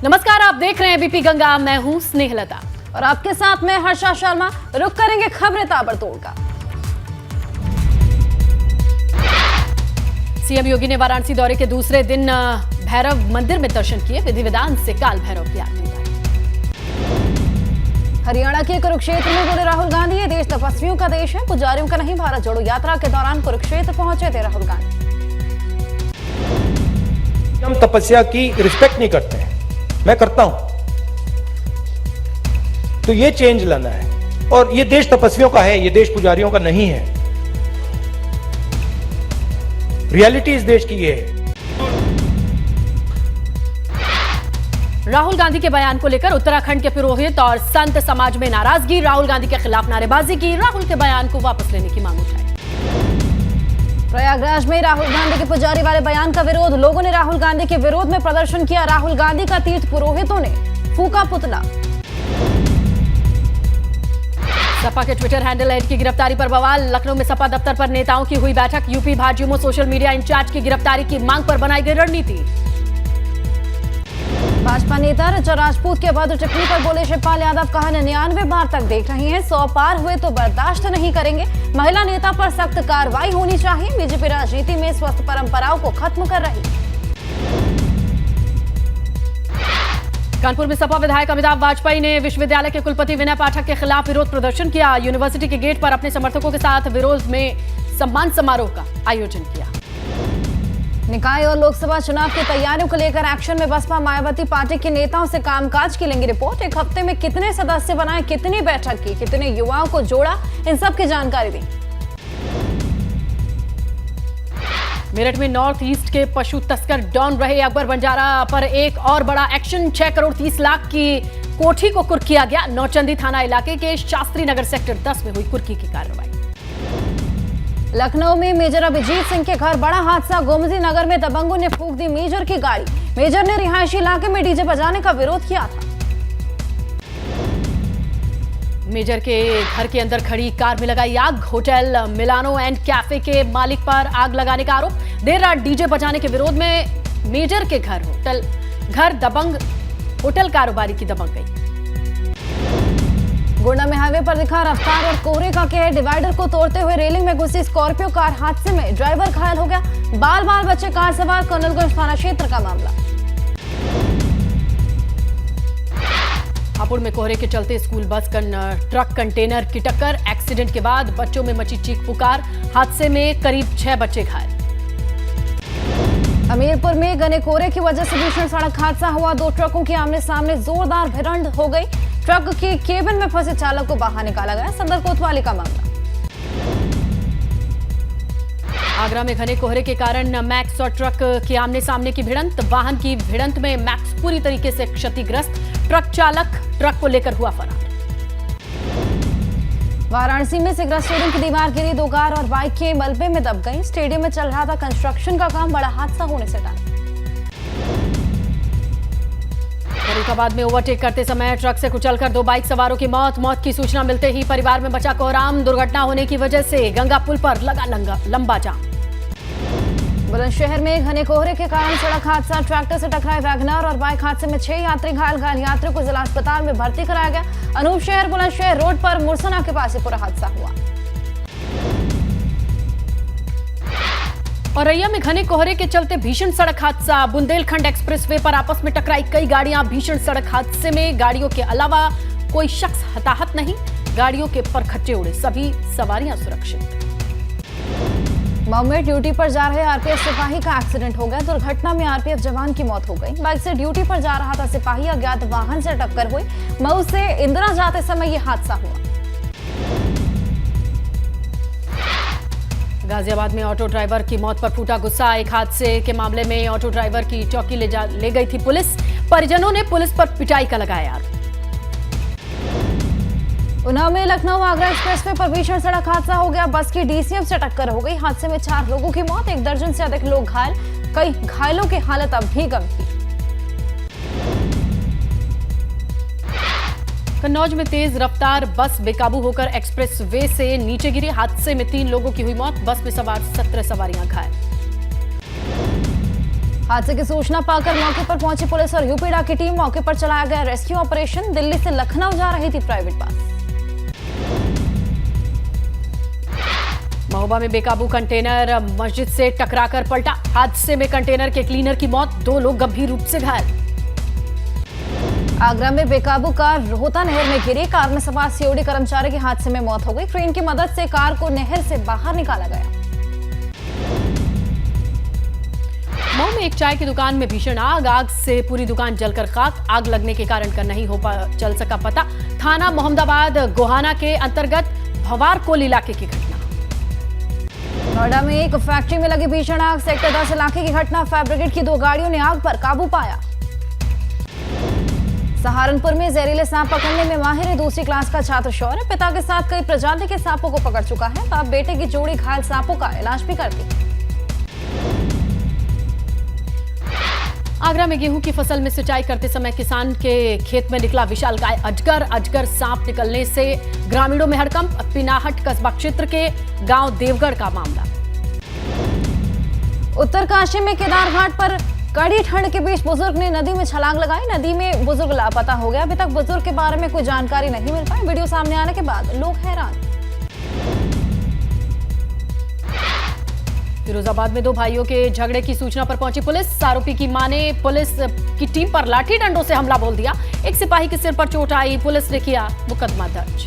नमस्कार, आप देख रहे हैं बीपी गंगा। मैं हूं स्नेहलता और आपके साथ मैं हर्षा शर्मा। रुक करेंगे खबरें ताबड़तोड़ का। सीएम योगी ने वाराणसी दौरे के दूसरे दिन भैरव मंदिर में दर्शन किए। विधि विधान से काल भैरव की आरती उतारी। हरियाणा के कुरुक्षेत्र में बोले राहुल गांधी, ये देश तपस्वियों का देश है, पुजारियों का नहीं। भारत जोड़ो यात्रा के दौरान कुरुक्षेत्र पहुंचे थे राहुल गांधी। हम तपस्या की रिस्पेक्ट नहीं करते हैं, मैं करता हूं, तो ये चेंज लाना है। और ये देश तपस्वियों का है, ये देश पुजारियों का नहीं है। रियलिटी इस देश की ये है। राहुल गांधी के बयान को लेकर उत्तराखंड के पुरोहित और संत समाज में नाराजगी। राहुल गांधी के खिलाफ नारेबाजी की। राहुल के बयान को वापस लेने की मांग उठाई। प्रयागराज में राहुल गांधी के पुजारी वाले बयान का विरोध। लोगों ने राहुल गांधी के विरोध में प्रदर्शन किया। राहुल गांधी का तीर्थ पुरोहितों ने फूका पुतला। सपा के ट्विटर हैंडल हेड की गिरफ्तारी पर बवाल। लखनऊ में सपा दफ्तर पर नेताओं की हुई बैठक। यूपी भाजयुमो सोशल मीडिया इंचार्ज की गिरफ्तारी की मांग पर बनाई गई रणनीति। भाजपा नेता ऋचा राजपूत के बाद टिप्पणी पर बोले शिवपाल यादव, कहा 99 बार तक देख रहे हैं, 100 पार हुए तो बर्दाश्त नहीं करेंगे। महिला नेता पर सख्त कार्रवाई होनी चाहिए। बीजेपी राजनीति में स्वस्थ परंपराओं को खत्म कर रही। कानपुर में सपा विधायक अमिताभ वाजपेयी ने विश्वविद्यालय के कुलपति विनय पाठक के खिलाफ विरोध प्रदर्शन किया। यूनिवर्सिटी के गेट पर अपने समर्थकों के साथ विरोध में सम्मान समारोह का आयोजन किया। निकाय और लोकसभा चुनाव की तैयारियों को लेकर एक्शन में बसपा मायावती पार्टी के नेताओं से कामकाज की लेंगी रिपोर्ट। एक हफ्ते में कितने सदस्य बनाए, कितनी बैठक की, कितने युवाओं को जोड़ा, इन सब की जानकारी दी। मेरठ में नॉर्थ ईस्ट के पशु तस्कर डॉन रहे अकबर बंजारा पर एक और बड़ा एक्शन। 6 करोड़ 30 लाख की कोठी को कुर्क किया गया। नौचंदी थाना इलाके के शास्त्री नगर सेक्टर 10 में हुई कुर्की की कार्रवाई। लखनऊ में मेजर अभिजीत सिंह के घर बड़ा हादसा। गोमती नगर में दबंगों ने फूंक दी मेजर की गाड़ी। मेजर ने रिहायशी इलाके में डीजे बजाने का विरोध किया था। मेजर के घर के अंदर खड़ी कार में लगाई आग। होटल मिलानो एंड कैफे के मालिक पर आग लगाने का आरोप। देर रात डीजे बजाने के विरोध में मेजर के घर दबंग होटल कारोबारी की दबंग गई। गोंडा में हाईवे पर दिखा रफ्तार और कोहरे का कहर। डिवाइडर को तोड़ते हुए रेलिंग में घुसी स्कॉर्पियो कार। हादसे में ड्राइवर घायल हो गया। बाल बाल बच्चे कार सवार। कर्नलगंज थाना क्षेत्र का मामला। हापुड़ में कोहरे के चलते स्कूल बस ट्रक कंटेनर की टक्कर। एक्सीडेंट के बाद बच्चों में मची चीख पुकार। हादसे में करीब 6 बच्चे घायल। हमीरपुर में घने कोहरे की वजह से भीषण सड़क हादसा हुआ। 2 ट्रकों की आमने सामने जोरदार भिड़ंत हो गई। ट्रक के केबिन में फंसे चालक को बाहर निकाला गया। सदर कोतवाली का मामला। आगरा में घने कोहरे के कारण मैक्स और ट्रक के आमने सामने की भिड़ंत। वाहन की भिड़ंत में मैक्स पूरी तरीके से क्षतिग्रस्त। ट्रक चालक ट्रक को लेकर हुआ फरार। वाराणसी में सिगरा स्टेडियम की दीवार गिरी। 2 कार और बाइक के मलबे में दब गई। स्टेडियम में चल रहा था कंस्ट्रक्शन का काम। बड़ा हादसा होने से टला। फरीदाबाद में ओवरटेक करते समय ट्रक से कुचलकर 2 बाइक सवारों की मौत की सूचना मिलते ही परिवार में मचा कोहराम। दुर्घटना होने की वजह से गंगा पुल पर लगा लंबा जाम। बुलंदशहर में घने कोहरे के कारण सड़क हादसा। ट्रैक्टर से टकराए वैगनर और बाइक हादसे में 6 यात्री घायल। यात्रियों को जिला अस्पताल में भर्ती कराया गया। अनूप शहर बुलंदशहर रोड पर मुरसना के पास पूरा हादसा हुआ। औरैया में घने कोहरे के चलते भीषण सड़क हादसा। बुंदेलखंड एक्सप्रेसवे पर आपस में टकराई कई गाड़ियां। भीषण सड़क हादसे में गाड़ियों के अलावा कोई शख्स हताहत नहीं। गाड़ियों के परखच्चे उड़े। सभी सवारियां सुरक्षित। मऊ में ड्यूटी पर जा रहे आरपीएफ सिपाही का एक्सीडेंट हो गया। दुर्घटना में आरपीएफ जवान की मौत हो गई। बाइक से ड्यूटी पर जा रहा था सिपाही। अज्ञात वाहन से टक्कर हुई। मऊ से इंदिरा जाते समय यह हादसा हुआ। गाजियाबाद में ऑटो ड्राइवर की मौत पर फूटा गुस्सा। एक हादसे के मामले में ऑटो ड्राइवर की चौकी ले गई थी पुलिस। परिजनों ने पुलिस पर पिटाई का लगाया आरोप। उन्नाव में लखनऊ आगरा एक्सप्रेसवे पर भीषण सड़क हादसा हो गया। बस की डीसीएम से टक्कर हो गई। हादसे में 4 लोगों की मौत। 1 दर्जन से अधिक लोग घायल। कई घायलों की हालत अब भी गंभीर। कन्नौज में तेज रफ्तार बस बेकाबू होकर एक्सप्रेस वे से नीचे गिरी। हादसे में 3 लोगों की हुई मौत। बस में सवार 17 सवारियां घायल। हादसे की सूचना पाकर मौके पर पहुंची पुलिस और यूपीडा की टीम। मौके पर चलाया गया रेस्क्यू ऑपरेशन। दिल्ली से लखनऊ जा रही थी प्राइवेट बस। महोबा में बेकाबू कंटेनर मस्जिद से टकराकर पलटा। हादसे में कंटेनर के क्लीनर की मौत, 2 लोग गंभीर रूप से घायल। आगरा में बेकाबू कार रोहता नहर में गिरी। कार में सवार सीओडी कर्मचारी की हादसे में मौत हो गई। क्रेन की मदद से कार को नहर से बाहर निकाला गया। मऊ में एक चाय की दुकान में भीषण आग। आग से पूरी दुकान जलकर खाक। आग लगने के कारण का नहीं चल सका पता। थाना मोहम्मदाबाद गोहाना के अंतर्गत भवारकोल इलाके की घटना। नोएडा में एक फैक्ट्री में लगी भीषण आग। सेक्टर 10 इलाके की घटना। फायर ब्रिगेड की 2 गाड़ियों ने आग पर काबू पाया। सहारनपुर में जहरीले सांप पकड़ने में माहिर है 2वीं क्लास का छात्र शौर्य। पिता के साथ कई प्रजाति के सांपों को पकड़ चुका है। बाप बेटे की जोड़ी घायल सांपों का इलाज भी करती। आगरा में गेहूं की फसल में सिंचाई करते समय किसान के खेत में निकला विशालकाय अजगर। अजगर सांप निकलने से ग्रामीणों में हड़कंप। पिनाहट कस्बा क्षेत्र के गांव देवगढ़ का मामला। उत्तरकाशी में केदार घाट पर कड़ी ठंड के बीच बुजुर्ग ने नदी में छलांग लगाई। नदी में बुजुर्ग लापता हो गया। अभी तक बुजुर्ग के बारे में कोई जानकारी नहीं मिल पाई। वीडियो सामने आने के बाद लोग हैरान। फिरोजाबाद में 2 भाइयों के झगड़े की सूचना पर पहुंची पुलिस। आरोपी की मां ने पुलिस की टीम पर लाठी डंडों से हमला बोल दिया। एक सिपाही के सिर पर चोट आई। पुलिस ने किया मुकदमा दर्ज।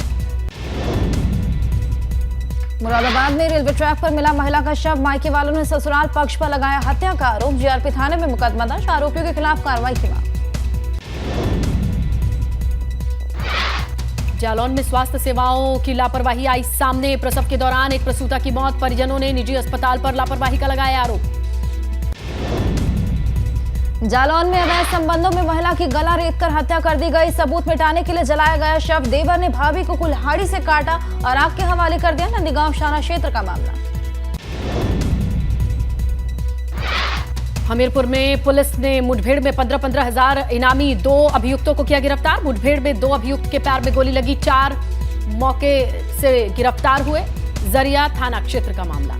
मुरादाबाद में रेलवे ट्रैक पर मिला महिला का शव। मायके वालों ने ससुराल पक्ष पर लगाया हत्या का आरोप। जीआरपी थाने में मुकदमा दर्ज। आरोपियों के खिलाफ कार्रवाई की मांग। जालौन में स्वास्थ्य सेवाओं की लापरवाही आई सामने। प्रसव के दौरान एक प्रसूता की मौत। परिजनों ने निजी अस्पताल पर लापरवाही का लगाया आरोप। जालौन में अवैध संबंधों में महिला की गला रेतकर हत्या कर दी गई। सबूत मिटाने के लिए जलाया गया शव। देवर ने भाभी को कुल्हाड़ी से काटा और आग के हवाले कर दिया। नंदीगांव शाना क्षेत्र का मामला। हमीरपुर में पुलिस ने मुठभेड़ में 15-15 हजार इनामी 2 अभियुक्तों को किया गिरफ्तार। मुठभेड़ में 2 अभियुक्त के पैर में गोली लगी। 4 मौके से गिरफ्तार हुए। जरिया थाना क्षेत्र का मामला।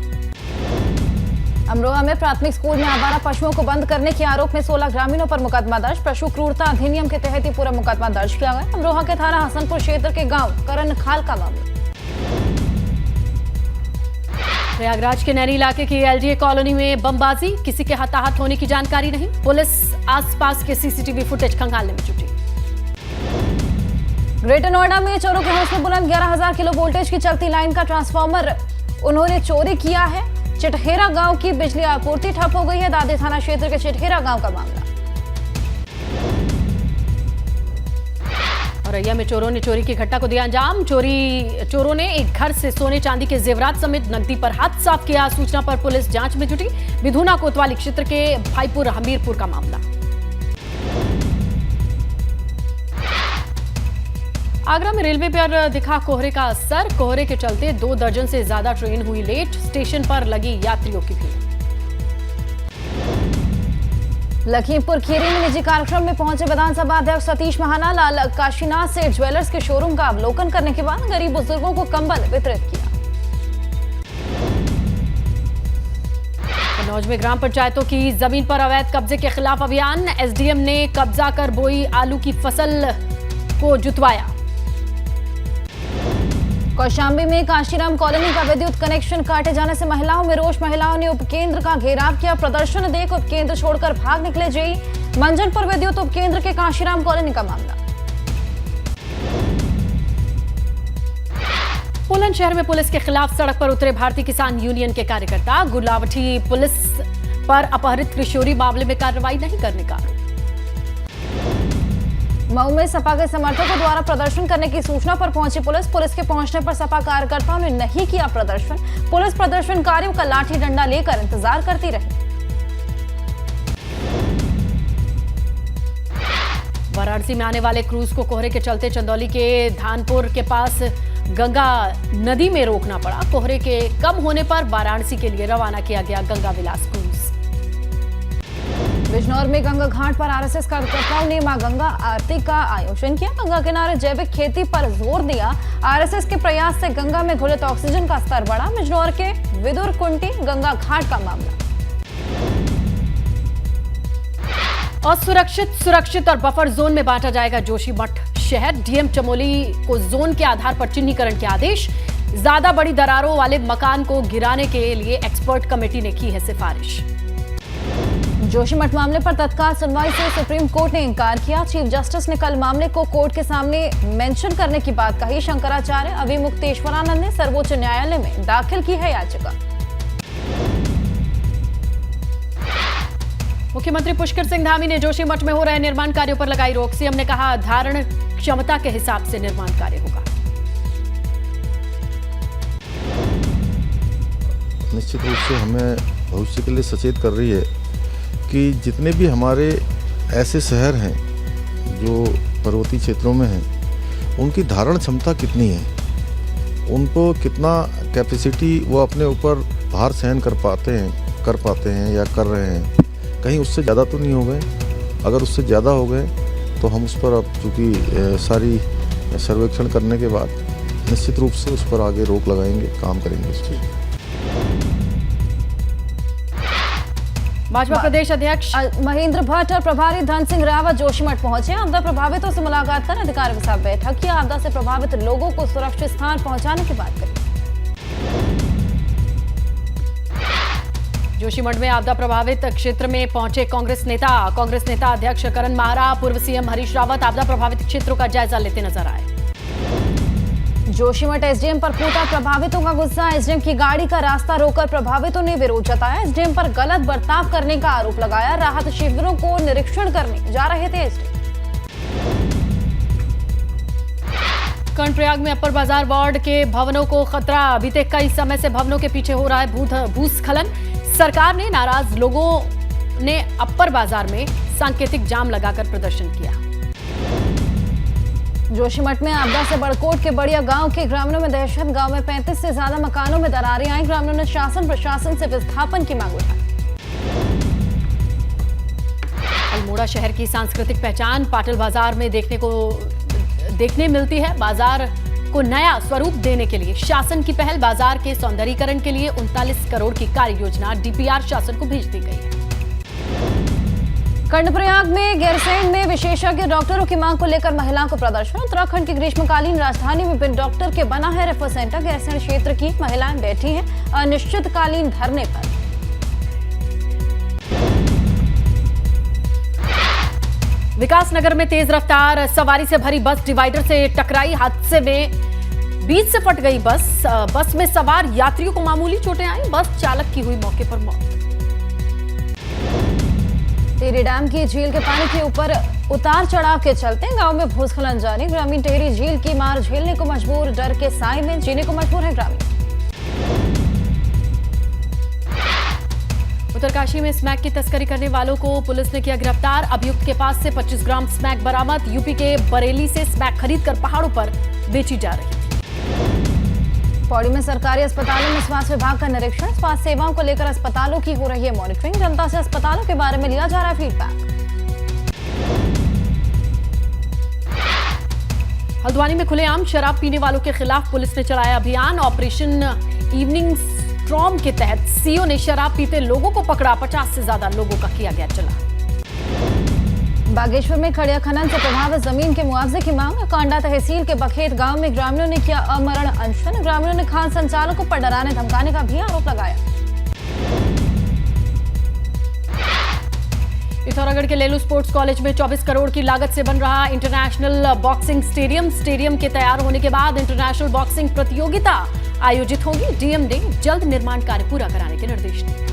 अमरोहा में प्राथमिक स्कूल में आवारा पशुओं को बंद करने के आरोप में 16 ग्रामीणों पर मुकदमा दर्ज। पशु क्रूरता अधिनियम के तहत ही पूरा मुकदमा दर्ज किया गया। अमरोहा के थाना हसनपुर क्षेत्र के गांव करन खाल का मामला। प्रयागराज के नैनी इलाके की एलडीए कॉलोनी में बमबाजी। किसी के हताहत होने की जानकारी नहीं। पुलिस आसपास के सीसीटीवी फुटेज खंगालने में जुटी। ग्रेटर नोएडा में चोरों के हौसले बुलंद। 11,000 किलो वोल्टेज की चलती लाइन का ट्रांसफार्मर उन्होंने चोरी किया है। चिटहेरा गांव की बिजली आपूर्ति ठप हो गई है। दादे थाना क्षेत्र के चिटहेरा गांव का मामला। औरैया में चोरों ने चोरी की घटना को दिया अंजाम। चोरों ने एक घर से सोने चांदी के जेवरात समेत नकदी पर हाथ साफ किया। सूचना पर पुलिस जांच में जुटी। बिधुना कोतवाली क्षेत्र के भाईपुर हमीरपुर का मामला। आगरा में रेलवे पर दिखा कोहरे का असर। कोहरे के चलते 2 दर्जन से ज्यादा ट्रेन हुई लेट। स्टेशन पर लगी यात्रियों की भीड़। लखीमपुर खीरी में निजी कार्यक्रम में पहुंचे विधानसभा अध्यक्ष सतीश महाना। लाल काशीनाथ से ज्वेलर्स के शोरूम का अवलोकन करने के बाद गरीब बुजुर्गों को कंबल वितरित किया। कन्नौज में ग्राम पंचायतों की जमीन पर अवैध कब्जे के खिलाफ अभियान। एसडीएम ने कब्जा कर बोई आलू की फसल को जुतवाया। कौशाम्बी में काशीराम कॉलोनी का विद्युत कनेक्शन काटे जाने से महिलाओं में रोष। महिलाओं ने उपकेंद्र का घेराव किया। प्रदर्शन देख उपकेंद्र छोड़कर भाग निकले जेई। मंजनपुर विद्युत उपकेंद्र के काशीराम कॉलोनी का मामला। बुलंदशहर में पुलिस के खिलाफ सड़क पर उतरे भारतीय किसान यूनियन के कार्यकर्ता। गुलावटी पुलिस पर अपहरित किशोरी मामले में कार्रवाई नहीं करने का आरोप। मऊ में सपा के समर्थकों द्वारा प्रदर्शन करने की सूचना पर पहुंची पुलिस। पुलिस के पहुंचने पर सपा कार्यकर्ताओं ने नहीं किया प्रदर्शन। पुलिस प्रदर्शनकारियों का लाठी डंडा लेकर इंतजार करती रही। वाराणसी में आने वाले क्रूज को कोहरे के चलते चंदौली के धानपुर के पास गंगा नदी में रोकना पड़ा। कोहरे के कम होने पर वाराणसी के लिए रवाना किया गया गंगा विलास क्रूज। बिजनौर में गंगा घाट पर आरएसएस कार्यकर्ताओं ने मां गंगा आरती का आयोजन किया। गंगा किनारे जैविक खेती पर जोर दिया। आरएसएस के प्रयास से गंगा में घुलित ऑक्सीजन का स्तर बढ़ा। बिजनौर के विदुर कुंटी गंगा घाट का मामला। असुरक्षित, सुरक्षित और बफर जोन में बांटा जाएगा जोशीमठ शहर। डीएम चमोली को जोन के आधार पर चिन्हीकरण के आदेश। ज्यादा बड़ी दरारों वाले मकान को गिराने के लिए एक्सपर्ट कमेटी ने की है सिफारिश। जोशीमठ मामले पर तत्काल सुनवाई से सुप्रीम कोर्ट ने इंकार किया। चीफ जस्टिस ने कल मामले को कोर्ट के सामने मेंशन करने की बात कही। शंकराचार्य अभी मुक्तेश्वरानंद ने सर्वोच्च न्यायालय में दाखिल की है याचिका। मुख्यमंत्री पुष्कर सिंह धामी ने जोशीमठ में हो रहे निर्माण कार्यों पर लगाई रोक। सीएम ने कहा धारण क्षमता के हिसाब से निर्माण कार्य होगा। निश्चित रूप से हमें भविष्य के लिए सचेत कर रही है कि जितने भी हमारे ऐसे शहर हैं जो पर्वतीय क्षेत्रों में हैं, उनकी धारण क्षमता कितनी है, उनको कितना कैपेसिटी वो अपने ऊपर भार सहन कर पाते हैं या कर रहे हैं। कहीं उससे ज़्यादा तो नहीं हो गए। अगर उससे ज़्यादा हो गए तो हम उस पर अब चूँकि सारी सर्वेक्षण करने के बाद निश्चित रूप से उस पर आगे रोक लगाएंगे, काम करेंगे उस पर। भाजपा प्रदेश अध्यक्ष महेंद्र भट्ट और प्रभारी धन सिंह रावत जोशीमठ पहुंचे। आपदा प्रभावितों से मुलाकात कर अधिकारियों के साथ बैठक की। आपदा से प्रभावित लोगों को सुरक्षित स्थान पहुंचाने की बात करी। जोशीमठ में आपदा प्रभावित क्षेत्र में पहुंचे कांग्रेस नेता अध्यक्ष करण माहरा, पूर्व सीएम हरीश रावत आपदा प्रभावित क्षेत्रों का जायजा लेते नजर आए। जोशीमठ एसडीएम पर फूटा प्रभावितों का गुस्सा। एसडीएम की गाड़ी का रास्ता रोककर प्रभावितों ने विरोध जताया। एसडीएम पर गलत बर्ताव करने का आरोप लगाया। राहत शिविरों को निरीक्षण करने जा रहे थे एसडीएम। कर्णप्रयाग में अपर बाजार वार्ड के भवनों को खतरा। बीते कई समय से भवनों के पीछे हो रहा है भूस्खलन। सरकार ने नाराज लोगों ने अपर बाजार में सांकेतिक जाम लगाकर प्रदर्शन किया। जोशीमठ में आपदा से बड़कोट के बढ़िया गांव के ग्रामीणों में दहशत। गांव में 35 से ज्यादा मकानों में दरारें आई। ग्रामीणों ने शासन प्रशासन से विस्थापन की मांग उठाई। अल्मोड़ा शहर की सांस्कृतिक पहचान पाटिल बाजार में देखने मिलती है। बाजार को नया स्वरूप देने के लिए शासन की पहल। बाजार के सौंदर्यीकरण के लिए 39 करोड़ की कार्य योजना डीपीआर शासन को भेज दी गई है। कर्णप्रयाग में गैरसैंण में विशेषज्ञ डॉक्टरों की मांग को लेकर महिलाओं को प्रदर्शन। उत्तराखंड की ग्रीष्मकालीन राजधानी में बिन डॉक्टर के बना है रेफर सेंटर। गैरसैंण क्षेत्र की महिलाएं बैठी हैं अनिश्चितकालीन धरने पर। विकासनगर में तेज रफ्तार सवारी से भरी बस डिवाइडर से टकराई। हादसे में बीच से फट गई बस। बस में सवार यात्रियों को मामूली चोटें आई। बस चालक की हुई मौके पर मौत। टिहरी डैम की झील के पानी के ऊपर उतार चढ़ाव के चलते गांव में भूस्खलन जारी। ग्रामीण टिहरी झील की मार झेलने को मजबूर। डर के साए में जीने को मजबूर है ग्रामीण। उत्तरकाशी में स्मैक की तस्करी करने वालों को पुलिस ने किया गिरफ्तार। अभियुक्त के पास से 25 ग्राम स्मैक बरामद। यूपी के बरेली से स्मैक खरीदकर पहाड़ों पर बेची जा रही थी। पौड़ी में सरकारी अस्पतालों में स्वास्थ्य विभाग का निरीक्षण। स्वास्थ्य सेवाओं को लेकर अस्पतालों की हो रही है मॉनिटरिंग। जनता से अस्पतालों के बारे में लिया जा रहा है फीडबैक। हल्द्वानी में खुलेआम शराब पीने वालों के खिलाफ पुलिस ने चलाया अभियान। ऑपरेशन इवनिंग स्ट्रॉम के तहत सीओ ने शराब पीते लोगों को पकड़ा। 50 से ज्यादा लोगों का किया गया चला। बागेश्वर में खड़िया खनन से प्रभावित जमीन के मुआवजे की मांग। कांडा तहसील के बखेत गांव में ग्रामीणों ने किया अमरण अनशन। ग्रामीणों ने खान संचालकों पर डराने धमकाने का भी आरोप लगाया। पिथौरागढ़ के लेलू स्पोर्ट्स कॉलेज में 24 करोड़ की लागत से बन रहा इंटरनेशनल बॉक्सिंग स्टेडियम के तैयार होने के बाद इंटरनेशनल बॉक्सिंग प्रतियोगिता आयोजित होगी। डीएम ने जल्द निर्माण कार्य पूरा कराने के निर्देश दिए।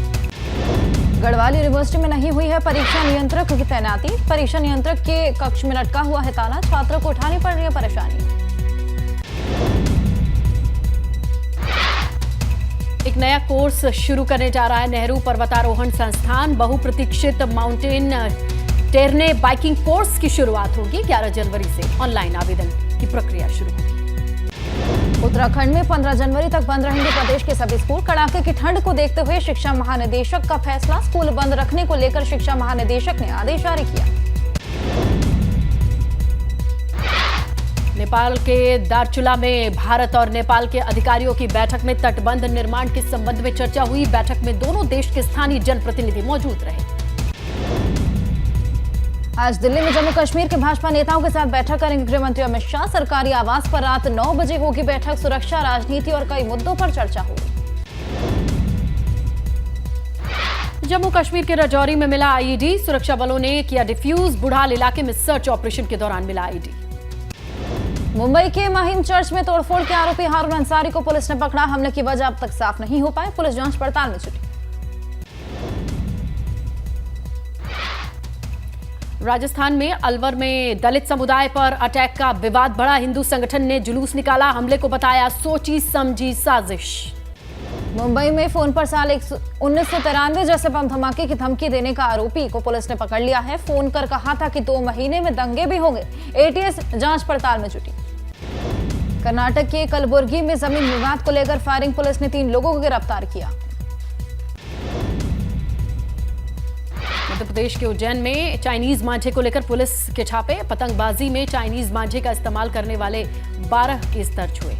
गढ़वाल यूनिवर्सिटी में नहीं हुई है परीक्षा नियंत्रक की तैनाती। परीक्षा नियंत्रक के कक्ष में लटका हुआ है ताला। छात्रों को उठानी पड़ रही है परेशानी। एक नया कोर्स शुरू करने जा रहा है नेहरू पर्वतारोहण संस्थान। बहुप्रतीक्षित माउंटेन टेरने बाइकिंग कोर्स की शुरुआत होगी। 11 जनवरी से ऑनलाइन आवेदन की प्रक्रिया शुरू होगी। उत्तराखंड में 15 जनवरी तक बंद रहेंगे प्रदेश के सभी स्कूल। कड़ाके की ठंड को देखते हुए शिक्षा महानिदेशक का फैसला। स्कूल बंद रखने को लेकर शिक्षा महानिदेशक ने आदेश जारी किया। नेपाल के दार्चुला में भारत और नेपाल के अधिकारियों की बैठक में तटबंध निर्माण के संबंध में चर्चा हुई। बैठक में दोनों देश के स्थानीय जनप्रतिनिधि मौजूद रहे। आज दिल्ली में जम्मू कश्मीर के भाजपा नेताओं के साथ बैठक करेंगे गृह मंत्री अमित शाह। सरकारी आवास पर रात 9 बजे होगी बैठक। सुरक्षा, राजनीति और कई मुद्दों पर चर्चा होगी। जम्मू कश्मीर के राजौरी में मिला आईईडी। सुरक्षा बलों ने किया डिफ्यूज। बुढ़ाल इलाके में सर्च ऑपरेशन के दौरान मिला आईईडी। मुंबई के महिम चर्च में तोड़फोड़ के आरोपी हारून अंसारी को पुलिस ने पकड़ा। हमले की वजह अब तक साफ नहीं हो पाई। पुलिस जांच पड़ताल में जुटी। राजस्थान में अलवर में दलित समुदाय पर अटैक का विवाद बढ़ा। हिंदू संगठन ने जुलूस निकाला। हमले को बताया सोची समझी साजिश। मुंबई में फोन पर साल 1993 जैसे बम धमाके की धमकी देने का आरोपी को पुलिस ने पकड़ लिया है। फोन कर कहा था कि 2 महीने में दंगे भी होंगे। एटीएस जांच पड़ताल में जुटी। कर्नाटक के कलबुर्गी में जमीन विवाद को लेकर फायरिंग। पुलिस ने 3 लोगों को गिरफ्तार किया। मध्य प्रदेश के उज्जैन में चाइनीज मांझे को लेकर पुलिस के छापे। पतंगबाजी में चाइनीज मांझे का इस्तेमाल करने वाले 12 केस दर्ज हुए।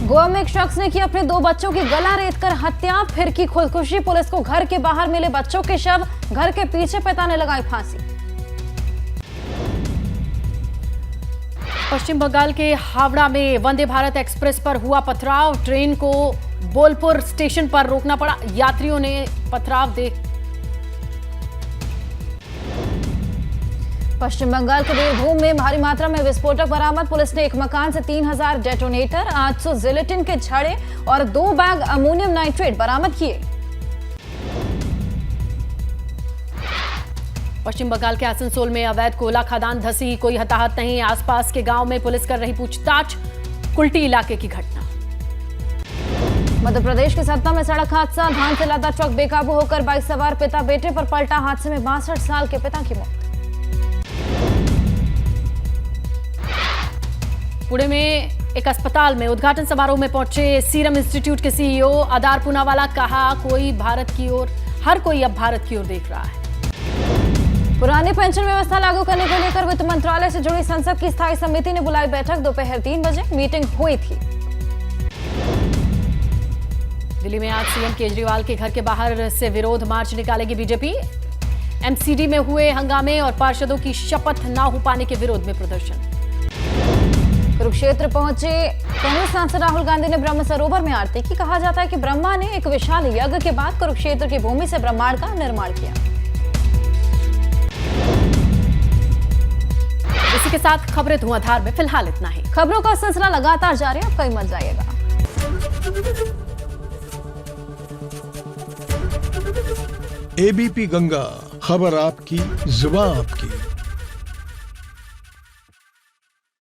गोवा में एक शख्स ने की अपने 2 बच्चों की गला रेतकर हत्या। फिर की खुदकुशी। पुलिस को घर के बाहर मिले बच्चों के शव। घर के पीछे पिता ने लगाई फांसी। पश्चिम बंगाल के हावड़ा में वंदे भारत एक्सप्रेस पर हुआ पथराव। ट्रेन को बोलपुर स्टेशन पर रोकना पड़ा। यात्रियों ने पथराव देख पश्चिम बंगाल के बीरभूम में भारी मात्रा में विस्फोटक बरामद। पुलिस ने एक मकान से 3000 डेटोनेटर, 800 जिलेटिन के छड़े और 2 बैग अमोनियम नाइट्रेट बरामद किए। पश्चिम बंगाल के आसनसोल में अवैध कोयला खदान धसी। कोई हताहत नहीं। आसपास के गांव में पुलिस कर रही पूछताछ। कुल्टी इलाके की घटना। मध्य प्रदेश के सतना में सड़क हादसा। धान से लदा ट्रक बेकाबू होकर बाइक सवार पिता बेटे पर पलटा। हादसे में 62 साल के पिता की मौत। पुणे में एक अस्पताल में उद्घाटन समारोह में पहुंचे सीरम इंस्टीट्यूट के सीईओ आदार पूनावाला। कहा हर कोई अब भारत की ओर देख रहा है। पुरानी पेंशन व्यवस्था लागू करने को लेकर वित्त मंत्रालय से जुड़ी संसद की स्थायी समिति ने बुलाई बैठक। दोपहर 3 बजे मीटिंग हुई थी। दिल्ली में आज सीएम केजरीवाल के घर के बाहर से विरोध मार्च निकालेगी बीजेपी। एमसीडी में हुए हंगामे और पार्षदों की शपथ न हो पाने के विरोध में प्रदर्शन। कुरुक्षेत्र पहुंचे कांग्रेस सांसद राहुल गांधी ने ब्रह्म सरोवर में आरती की। कहा जाता है कि ब्रह्मा ने एक विशाल यज्ञ के बाद कुरुक्षेत्र की भूमि से ब्रह्मांड का निर्माण किया। इसी के साथ खबरें धुआंधार में फिलहाल इतना ही। खबरों का सिलसिला लगातार जारी है। आप कहीं मत जाइएगा। एबीपी गंगा, खबर आपकी, जुबान आपकी।